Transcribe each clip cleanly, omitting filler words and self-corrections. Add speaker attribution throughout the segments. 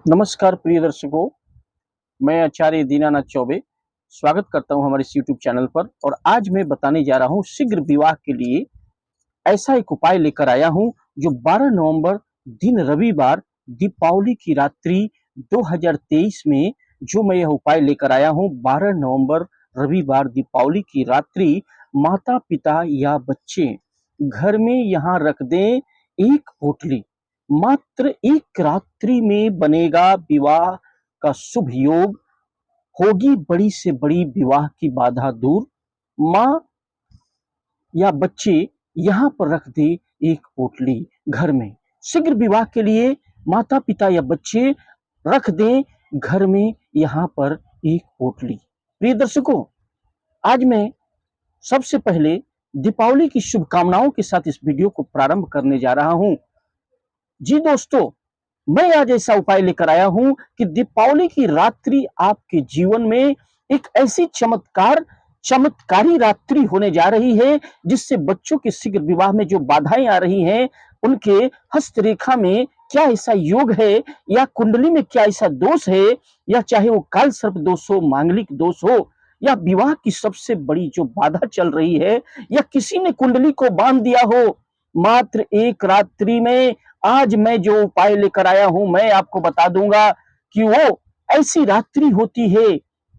Speaker 1: नमस्कार प्रिय दर्शकों, मैं आचार्य दीनानाथ चौबे स्वागत करता हूं हमारे इस यूट्यूब चैनल पर। और आज मैं बताने जा रहा हूं शीघ्र विवाह के लिए ऐसा एक उपाय लेकर आया हूं जो 12 नवंबर दिन रविवार दीपावली की रात्रि 2023 में जो मैं यह उपाय लेकर आया हूं 12 नवंबर रविवार दीपावली की रात्रि माता पिता या बच्चे घर में यहाँ रख दें एक पोटली। मात्र एक रात्रि में बनेगा विवाह का शुभ योग, होगी बड़ी से बड़ी विवाह की बाधा दूर। माँ या बच्चे यहाँ पर रख दे एक पोटली घर में। शीघ्र विवाह के लिए माता पिता या बच्चे रख दें घर में यहाँ पर एक पोटली। प्रिय दर्शकों, आज मैं सबसे पहले दीपावली की शुभकामनाओं के साथ इस वीडियो को प्रारंभ करने जा रहा हूं। जी दोस्तों, मैं आज ऐसा उपाय लेकर आया हूं कि दीपावली की रात्रि आपके जीवन में एक ऐसी चमत्कारी रात्रि होने जा रही है जिससे बच्चों के शीघ्र विवाह में जो बाधाएं आ रही हैं, उनके हस्तरेखा में क्या ऐसा योग है या कुंडली में क्या ऐसा दोष है, या चाहे वो काल सर्प दोष हो, मांगलिक दोष हो, या विवाह की सबसे बड़ी जो बाधा चल रही है, या किसी ने कुंडली को बांध दिया हो। मात्र एक रात्रि में आज मैं जो उपाय लेकर आया हूं, मैं आपको बता दूंगा कि वो ऐसी रात्रि होती है।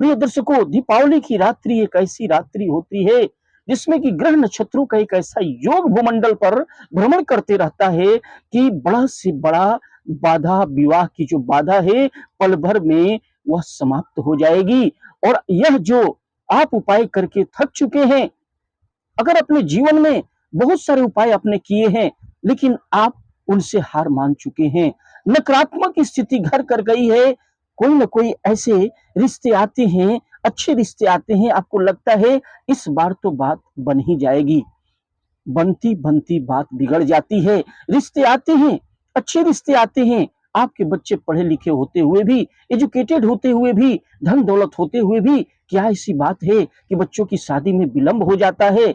Speaker 1: प्रिय दर्शकों, दीपावली की रात्रि एक ऐसी रात्रि होती है जिसमें कि ग्रह नक्षत्रों का एक ऐसा योग भूमंडल पर भ्रमण करते रहता है कि बड़ा से बड़ा बाधा, विवाह की जो बाधा है, पल भर में वह समाप्त हो जाएगी। और यह जो आप उपाय करके थक चुके हैं, अगर अपने जीवन में बहुत सारे उपाय आपने किए हैं लेकिन आप उनसे हार मान चुके हैं, नकारात्मक स्थिति घर कर गई है, कोई ना कोई ऐसे रिश्ते आते हैं, अच्छे रिश्ते आते हैं, आपको लगता है इस बार तो बात बन ही जाएगी, बनती बनती बात बिगड़ जाती है। रिश्ते आते हैं, अच्छे रिश्ते आते हैं, आपके बच्चे पढ़े लिखे होते हुए भी, एजुकेटेड होते हुए भी, धन दौलत होते हुए भी क्या ऐसी बात है कि बच्चों की शादी में विलंब हो जाता है।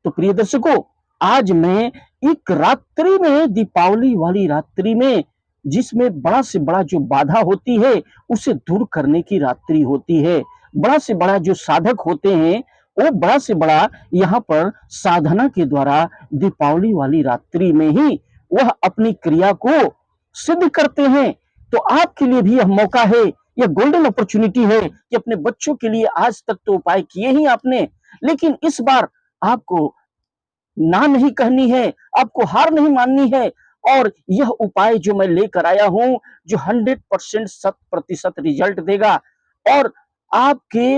Speaker 1: तो प्रिय दर्शकों, आज मैं एक रात्रि में, दीपावली वाली रात्रि में, जिसमें बड़ा से बड़ा जो बाधा होती है उसे दूर करने की रात्रि होती है। बड़ा से बड़ा जो साधक होते हैं वो बड़ा से बड़ा यहाँ पर साधना के द्वारा दीपावली वाली रात्रि में ही वह अपनी क्रिया को सिद्ध करते हैं। तो आपके लिए भी यह मौका है, यह गोल्डन अपॉर्चुनिटी है कि अपने बच्चों के लिए आज तक तो उपाय किए ही आपने, लेकिन इस बार आपको ना नहीं कहनी है, आपको हार नहीं माननी है। और यह उपाय जो मैं लेकर आया हूं जो 100% 100% रिजल्ट देगा, और आपके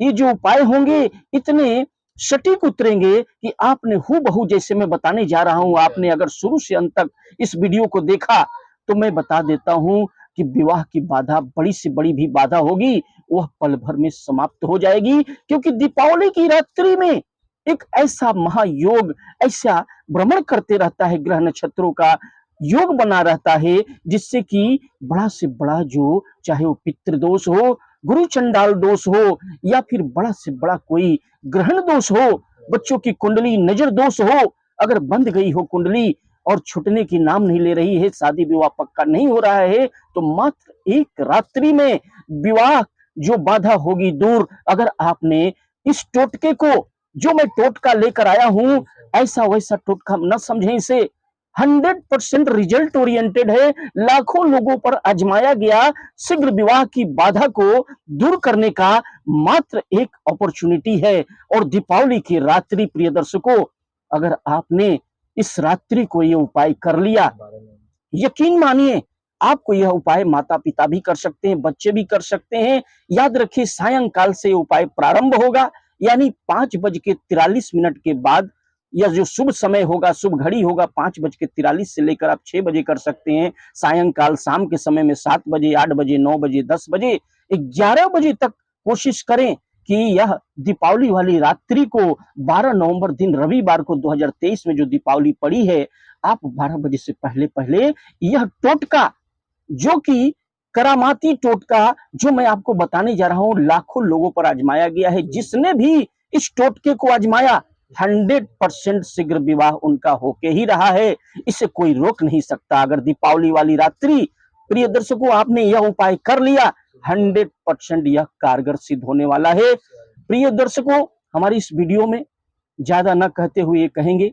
Speaker 1: ये जो उपाय होंगे इतने सटीक उतरेंगे कि आपने हूबहू, जैसे मैं बताने जा रहा हूं, आपने अगर शुरू से अंत तक इस वीडियो को देखा तो मैं बता देता हूं कि विवाह की बाधा, बड़ी से बड़ी भी बाधा होगी, वह पल भर में समाप्त हो जाएगी। क्योंकि दीपावली की रात्रि में एक ऐसा महायोग, ऐसा भ्रमण करते रहता है, ग्रह नक्षत्रों का योग बना रहता है जिससे कि बड़ा से बड़ा जो, चाहे वो पितृदोष हो, गुरु चंडाल दोष हो, या फिर बड़ा से बड़ा कोई ग्रहण दोष हो, बच्चों की कुंडली नजर दोष हो, अगर बंद गई हो कुंडली और छूटने की नाम नहीं ले रही है, शादी विवाह पक्का नहीं हो रहा है, तो मात्र एक रात्रि में विवाह जो बाधा होगी दूर। अगर आपने इस टोटके को, जो मैं टोटका लेकर आया हूं, ऐसा वैसा टोटका न समझें इसे, 100% रिजल्ट ओरिएंटेड है, लाखों लोगों पर आजमाया गया शीघ्र विवाह की बाधा को दूर करने का मात्र एक अपॉर्चुनिटी है। और दीपावली की रात्रि, प्रिय दर्शकों, अगर आपने इस रात्रि को ये उपाय कर लिया, यकीन मानिए आपको यह उपाय माता पिता भी कर सकते हैं, बच्चे भी कर सकते हैं। याद रखिए, सायंकाल से उपाय प्रारंभ होगा, यानी 5:43 के बाद, या जो शुभ समय होगा, शुभ घड़ी होगा 5:43 से लेकर आप 6 बजे कर सकते हैं। सायंकाल, शाम के समय में 7 बजे, 8 बजे, 9 बजे, 10 बजे, 11 बजे तक कोशिश करें कि यह दीपावली वाली रात्रि को 12 नवंबर दिन रविवार को 2023 में जो दीपावली पड़ी है, आप 12 बजे से पहले पहले यह टोटका, जो कि करामाती टोटका, जो मैं आपको बताने जा रहा हूं, लाखों लोगों पर आजमाया गया है, जिसने भी इस टोटके को आजमाया 100% शीघ्र विवाह उनका होके ही रहा है, इसे कोई रोक नहीं सकता। अगर दीपावली वाली रात्रि प्रिय दर्शकों, आपने यह उपाय कर लिया, 100% यह कारगर सिद्ध होने वाला है। प्रिय दर्शकों, हमारी इस वीडियो में ज्यादा न कहते हुए कहेंगे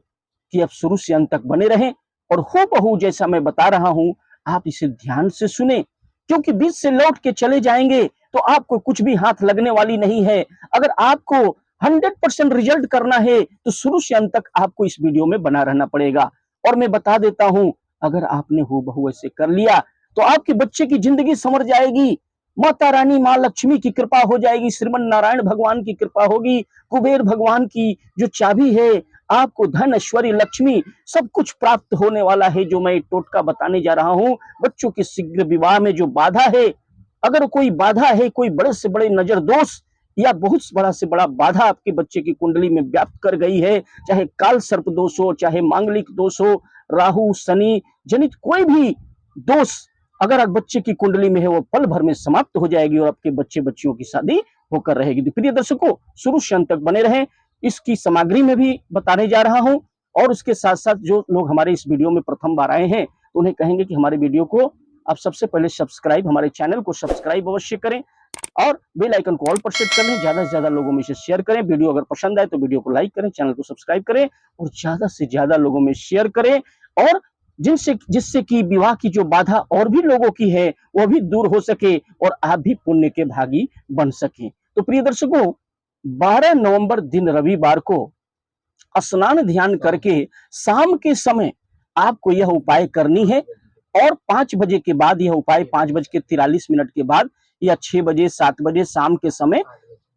Speaker 1: कि आप शुरू से अंत तक बने रहें और हूबहू जैसा मैं बता रहा हूं आप इसे ध्यान से सुने, क्योंकि बीच से लौट के चले जाएंगे तो आपको कुछ भी हाथ लगने वाली नहीं है। अगर आपको 100% रिजल्ट करना है तो शुरू से अंत तक आपको इस वीडियो में बना रहना पड़ेगा। और मैं बता देता हूं, अगर आपने हूबहू ऐसे कर लिया तो आपके बच्चे की जिंदगी संवर जाएगी, माता रानी मां लक्ष्मी की कृपा हो जाएगी, श्रीमन नारायण भगवान की कृपा होगी, कुबेर भगवान की जो चाबी है, आपको धन ऐश्वर्य लक्ष्मी सब कुछ प्राप्त होने वाला है। जो मैं टोटका बताने जा रहा हूं, बच्चों के शीघ्र विवाह में जो बाधा है, अगर कोई बाधा है, कोई बड़े से बड़े नजर दोष या बहुत बड़ा से बड़ा बाधा आपके बच्चे की कुंडली में व्याप्त कर गई है, चाहे काल सर्प दोष हो, चाहे मांगलिक दोष हो, राहु शनि जनित कोई भी दोष अगर आप बच्चे की कुंडली में है, वो पल भर में समाप्त हो जाएगी और आपके बच्चे बच्चियों की शादी होकर रहेगी। तो प्रिय दर्शकों, शुरू से अंत तक बने रहें। इसकी सामग्री में भी बताने जा रहा हूं और उसके साथ साथ जो लोग हमारे इस वीडियो में प्रथम बार आए हैं तो उन्हें कहेंगे कि हमारे वीडियो को आप सबसे पहले सब्सक्राइब, हमारे चैनल को सब्सक्राइब अवश्य करें और बेल आइकन को ऑल पर सेट कर लें। ज्यादा से ज्यादा लोगों में इसे शेयर करें। वीडियो अगर पसंद आए तो वीडियो को लाइक करें, चैनल को सब्सक्राइब करें और ज्यादा से ज्यादा लोगों में शेयर करें, और जिससे कि विवाह की जो बाधा और भी लोगों की है वो भी दूर हो सके और आप भी पुण्य के भागी बन सके। तो प्रिय दर्शकों, 12 नवंबर दिन रविवार को स्नान ध्यान करके शाम के समय आपको यह उपाय करनी है और 5 बजे के बाद यह उपाय 5:43 के बाद या 6 बजे 7 बजे शाम के समय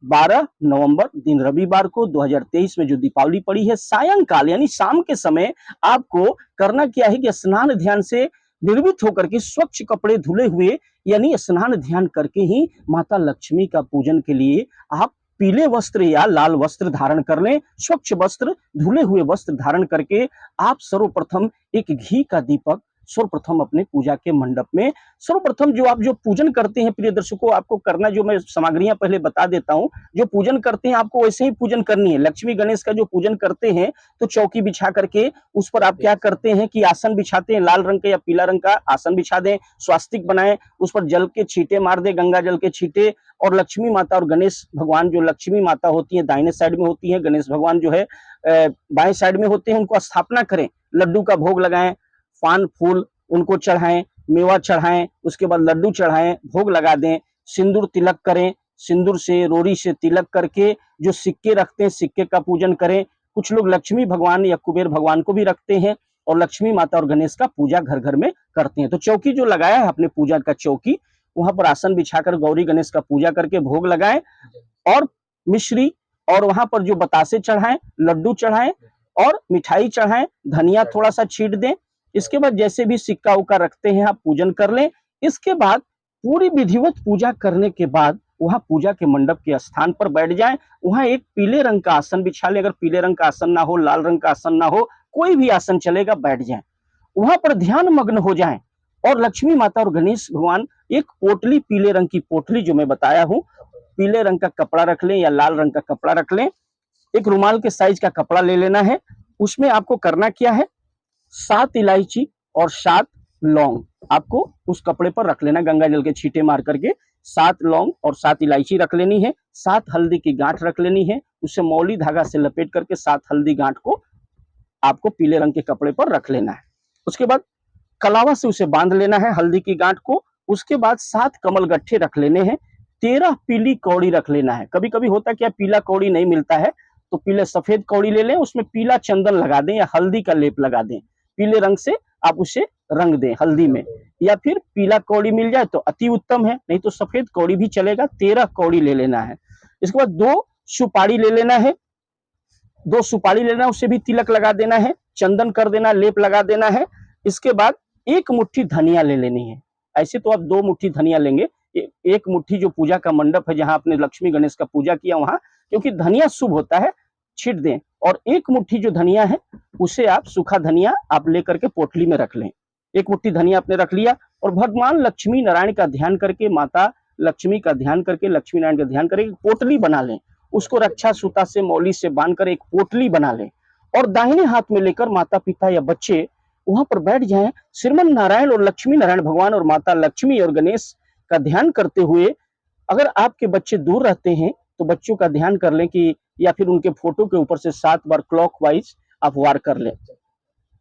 Speaker 1: 12 नवंबर दिन रविवार को 2023 में जो दीपावली पड़ी है, सायंकाल यानी शाम के समय आपको करना क्या है कि स्नान ध्यान से निर्मित होकर के स्वच्छ कपड़े धुले हुए यानी स्नान ध्यान करके ही माता लक्ष्मी का पूजन के लिए आप पीले वस्त्र या लाल वस्त्र धारण कर लें। स्वच्छ वस्त्र, धुले हुए वस्त्र धारण करके आप सर्वप्रथम एक घी का दीपक सर्वप्रथम अपने पूजा के मंडप में, सर्वप्रथम जो आप जो पूजन करते हैं प्रिय दर्शकों, आपको करना, जो मैं सामग्रियां पहले बता देता हूं, जो पूजन करते हैं आपको वैसे ही पूजन करनी है। लक्ष्मी गणेश का जो पूजन करते हैं तो चौकी बिछा करके उस पर आप क्या करते हैं कि आसन बिछाते हैं, लाल रंग का या पीला रंग का आसन बिछा दें, स्वास्तिक बनाएं, उस पर जल के छींटे मार दे, गंगा जल के छींटे, और लक्ष्मी माता और गणेश भगवान, जो लक्ष्मी माता होती है दाहिने साइड में होती है, गणेश भगवान जो है बाएं साइड में होते हैं, उनको स्थापना करें, लड्डू का भोग लगाएं, पान फूल उनको चढ़ाएं, मेवा चढ़ाएं, उसके बाद लड्डू चढ़ाएं, भोग लगा दें, सिंदूर तिलक करें, सिंदूर से रोरी से तिलक करके जो सिक्के रखते हैं सिक्के का पूजन करें। कुछ लोग लक्ष्मी भगवान या कुबेर भगवान को भी रखते हैं और लक्ष्मी माता और गणेश का पूजा घर घर में करते हैं। तो चौकी जो लगाया है अपने पूजा का चौकी, वहां पर आसन बिछाकर गौरी गणेश का पूजा करके भोग लगाएं और मिश्री और वहां पर जो बतासे चढ़ाएं, लड्डू चढ़ाएं और मिठाई चढ़ाएं, धनिया थोड़ा सा छींट दें। इसके बाद जैसे भी सिक्का उक्का रखते हैं आप पूजन कर लें। इसके बाद पूरी विधिवत पूजा करने के बाद वहां पूजा के मंडप के स्थान पर बैठ जाएं। वहां एक पीले रंग का आसन बिछा लें, अगर पीले रंग का आसन ना हो, लाल रंग का आसन ना हो, कोई भी आसन चलेगा, बैठ जाएं। वहां पर ध्यान मग्न हो जाएं और लक्ष्मी माता और गणेश भगवान एक पोटली, पीले रंग की पोटली जो मैं बताया हूं, पीले रंग का कपड़ा रख लें या लाल रंग का कपड़ा रख लें, एक रुमाल के साइज का कपड़ा ले लेना है। उसमें आपको करना क्या है, 7 इलायची और 7 लौंग आपको उस कपड़े पर रख लेना, गंगा जल के छींटे मार करके 7 लौंग और 7 इलायची रख लेनी है, 7 हल्दी की गांठ रख लेनी है, उसे मौली धागा से लपेट करके 7 हल्दी गांठ को आपको पीले रंग के कपड़े पर रख लेना है। उसके बाद कलावा से उसे बांध लेना है हल्दी की गांठ को। उसके बाद 7 कमल गट्ठे रख लेने हैं, 13 पीली कौड़ी रख लेना है। कभी कभी होता क्या, पीला कौड़ी नहीं मिलता है तो पीले सफेद कौड़ी ले लें, उसमें पीला चंदन लगा दें या हल्दी का लेप लगा दें, पीले रंग से आप उसे रंग दें हल्दी में, या फिर पीला कौड़ी मिल जाए तो अति उत्तम है, नहीं तो सफेद कौड़ी भी चलेगा। 13 कौड़ी ले लेना है। इसके बाद 2 सुपारी ले लेना है, 2 सुपारी लेना है, उसे भी तिलक लगा देना है, चंदन कर देना, लेप लगा देना है। इसके बाद 1 मुट्ठी धनिया ले लेनी है। ऐसे तो आप 2 मुट्ठी धनिया लेंगे, 1 मुट्ठी जो पूजा का मंडप है जहां आपने लक्ष्मी गणेश का पूजा किया वहां, क्योंकि धनिया शुभ होता है, छीट दें। और 1 मुट्ठी जो धनिया है उसे आप सूखा धनिया आप लेकर के पोटली में रख लें। 1 मुट्ठी धनिया आपने रख लिया और भगवान लक्ष्मी नारायण का ध्यान करके, माता लक्ष्मी का ध्यान करके, लक्ष्मी नारायण का ध्यान करके पोटली बना लें, उसको रक्षा सूता से मौली से बांधकर एक पोटली बना लें और दाहिने हाथ में लेकर माता पिता या बच्चे वहां पर बैठ जाएं, श्रीमन नारायण और लक्ष्मी नारायण भगवान और माता लक्ष्मी और गणेश का ध्यान करते हुए, अगर आपके बच्चे दूर रहते हैं तो बच्चों का ध्यान कर लें कि, या फिर उनके फोटो के ऊपर से 7 बार क्लॉकवाइज आप वार कर लें।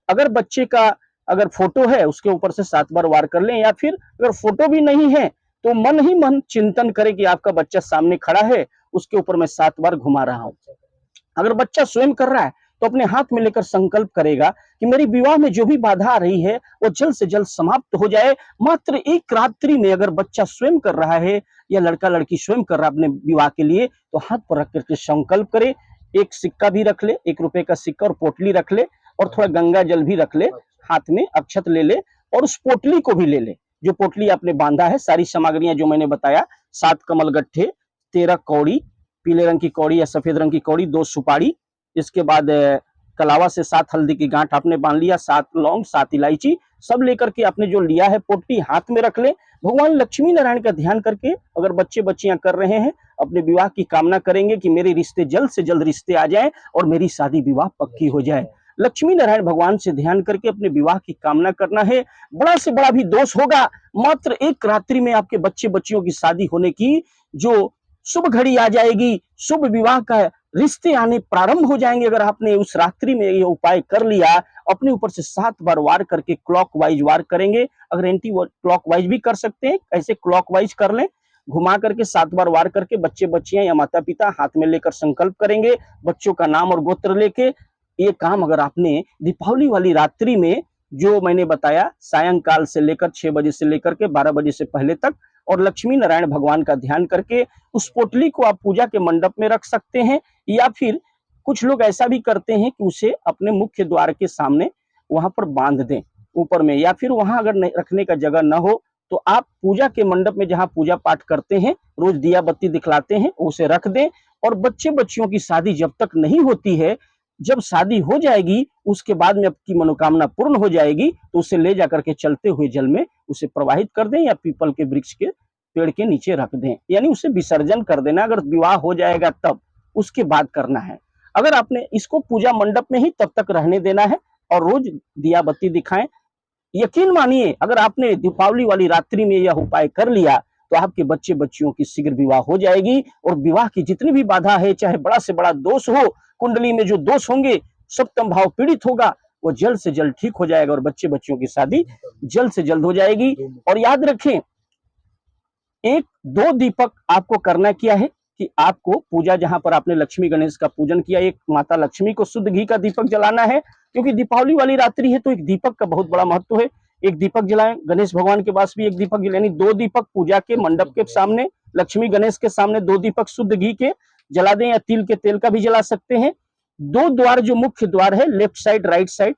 Speaker 1: अगर बच्चे का अगर फोटो है उसके ऊपर से 7 बार वार कर लें, या फिर अगर फोटो भी नहीं है तो मन ही मन चिंतन करें कि आपका बच्चा सामने खड़ा है, उसके ऊपर मैं 7 बार घुमा रहा हूं। अगर बच्चा स्वयं कर रहा है तो अपने हाथ में लेकर संकल्प करेगा कि मेरी विवाह में जो भी बाधा आ रही है वो जल्द से जल्द समाप्त हो जाए। मात्र एक रात्रि में अगर बच्चा स्वयं कर रहा है या लड़का लड़की स्वयं कर रहा है अपने विवाह के लिए, तो हाथ पर रख करके संकल्प करे। एक सिक्का भी रख ले, 1 रुपए का सिक्का और पोटली रख ले, और थोड़ा गंगा जल भी रख ले, हाथ में अक्षत ले ले, और उस पोटली को भी ले ले जो पोटली आपने बांधा है। सारी सामग्रियां जो मैंने बताया, 7 कमल गट्ठे, 13 कौड़ी, पीले रंग की कौड़ी या सफेद रंग की कौड़ी, 2 सुपारी, इसके बाद कलावा से 7 हल्दी की गांठ आपने बांध लिया, 7 लौंग, 7 इलायची, सब लेकर के आपने जो लिया है पोटली हाथ में रख ले। भगवान लक्ष्मी नारायण का ध्यान करके, अगर बच्चे बच्चियां कर रहे हैं, अपने विवाह की कामना करेंगे कि मेरे रिश्ते जल्द से जल्द रिश्ते आ जाएं और मेरी शादी विवाह पक्की हो जाए। लक्ष्मी नारायण भगवान से ध्यान करके अपने विवाह की कामना करना है। बड़ा से बड़ा भी दोष होगा, मात्र एक रात्रि में आपके बच्चे बच्चियों की शादी होने की जो शुभ घड़ी आ जाएगी, शुभ विवाह का रिश्ते आने प्रारंभ हो जाएंगे। अगर आपने उस रात्रि में ये उपाय कर लिया, अपने ऊपर से 7 बार वार करके क्लॉकवाइज वार करेंगे। अगर एंटी क्लॉकवाइज भी कर सकते हैं, ऐसे क्लॉकवाइज कर लें, घुमा करके 7 बार वार करके बच्चे बच्चियां या माता पिता हाथ में लेकर संकल्प करेंगे, बच्चों का नाम और गोत्र लेके। ये काम अगर आपने दीपावली वाली रात्रि में, जो मैंने बताया, सायंकाल से लेकर 6 बजे से लेकर के 12 बजे से पहले तक, और लक्ष्मी नारायण भगवान का ध्यान करके उस पोटली को आप पूजा के मंडप में रख सकते हैं, या फिर कुछ लोग ऐसा भी करते हैं कि उसे अपने मुख्य द्वार के सामने वहां पर बांध दें ऊपर में, या फिर वहां अगर रखने का जगह न हो तो आप पूजा के मंडप में जहां पूजा पाठ करते हैं, रोज दिया बत्ती दिखलाते हैं, उसे रख दें। और बच्चे बच्चियों की शादी जब तक नहीं होती है, जब शादी हो जाएगी उसके बाद में आपकी मनोकामना पूर्ण हो जाएगी तो उसे ले जाकर के चलते हुए जल में उसे प्रवाहित कर दें, या पीपल के वृक्ष के पेड़ के नीचे रख दें, यानी उसे विसर्जन कर देना। अगर विवाह हो जाएगा तब उसके बाद करना है। अगर आपने इसको पूजा मंडप में ही तब तक रहने देना है और रोज दिया बत्ती दिखाएं। यकीन मानिए, अगर आपने दीपावली वाली रात्रि में यह उपाय कर लिया तो आपके बच्चे बच्चियों की शीघ्र विवाह हो जाएगी, और विवाह की जितनी भी बाधा है, चाहे बड़ा से बड़ा दोष हो, कुंडली में जो दोष होंगे, सप्तम भाव पीड़ित होगा, वो जल्द से जल्द ठीक हो जाएगा और बच्चे बच्चियों की शादी जल्द से जल्द हो जाएगी। और याद रखें, 1-2 दीपक आपको करना क्या है कि आपको पूजा, जहां पर आपने लक्ष्मी गणेश का पूजन किया, एक माता लक्ष्मी को शुद्ध घी का दीपक जलाना है, क्योंकि दीपावली वाली रात्रि है तो एक दीपक का बहुत बड़ा महत्व है। एक दीपक जलाएं, गणेश भगवान के पास भी एक दीपक जलाएं, 2 दीपक पूजा के मंडप के सामने, लक्ष्मी गणेश के सामने 2 दीपक शुद्ध घी के जला दें, या तिल के तेल का भी जला सकते हैं। 2 द्वार, जो मुख्य द्वार है, लेफ्ट साइड राइट साइड,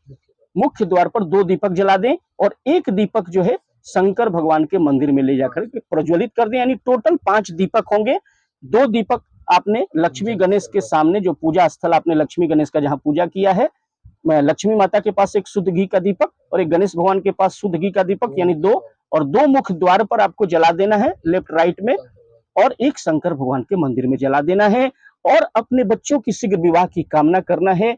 Speaker 1: मुख्य द्वार पर 2 दीपक जला दें, और एक दीपक जो है शंकर भगवान के मंदिर में ले जाकर के प्रज्वलित कर दें, यानी टोटल 5 दीपक होंगे। 2 दीपक आपने लक्ष्मी गणेश के सामने, जो पूजा स्थल आपने लक्ष्मी गणेश का जहां पूजा किया है, लक्ष्मी माता के पास एक शुद्ध घी का दीपक और एक गणेश भगवान के पास शुद्ध घी का दीपक, यानी 2, और 2 मुख्य द्वार पर आपको जला देना है, लेफ्ट राइट में, और एक शंकर भगवान के मंदिर में जला देना है। और अपने बच्चों की शीघ्र विवाह की कामना करना है,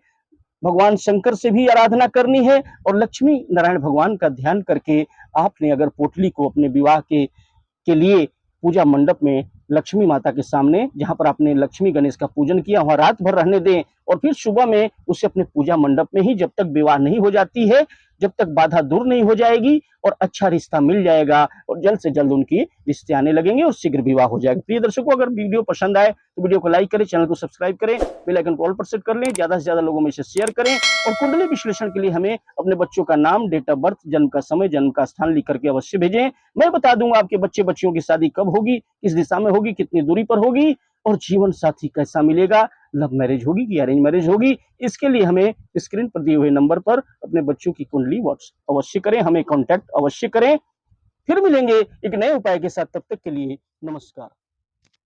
Speaker 1: भगवान शंकर से भी आराधना करनी है, और लक्ष्मी नारायण भगवान का ध्यान करके आपने अगर पोटली को अपने विवाह के लिए पूजा मंडप में लक्ष्मी माता के सामने, जहां पर आपने लक्ष्मी गणेश का पूजन किया, वहां रात भर रहने दें, और फिर सुबह में उसे अपने पूजा मंडप में ही, जब तक विवाह नहीं हो जाती है, जब तक बाधा दूर नहीं हो जाएगी और अच्छा रिश्ता मिल जाएगा, और जल्द से जल्द उनकी रिश्ते आने लगेंगे और शीघ्र विवाह हो जाएगा। प्रिय दर्शकों, अगर वीडियो पसंद आए तो वीडियो को लाइक करें, चैनल को सब्सक्राइब करें, बेल आइकन को ऑल पर सेट कर लें, ज्यादा से ज्यादा लोगों में इसे शेयर करें, और कुंडली विश्लेषण के लिए हमें अपने बच्चों का नाम, डेट ऑफ बर्थ, जन्म का समय, जन्म का स्थान लिख करके अवश्य भेजें। मैं बता दूंगा आपके बच्चे बच्चियों की शादी कब होगी, किस दिशा में होगी, कितनी दूरी पर होगी, और जीवन साथी कैसा मिलेगा, लव मैरिज होगी कि अरेंज मैरिज होगी। इसके लिए हमें स्क्रीन पर दिए हुए नंबर पर अपने बच्चों की कुंडली व्हाट्सएप अवश्य करें, हमें कांटेक्ट अवश्य करें। फिर मिलेंगे एक नए उपाय के साथ, तब तक के लिए नमस्कार।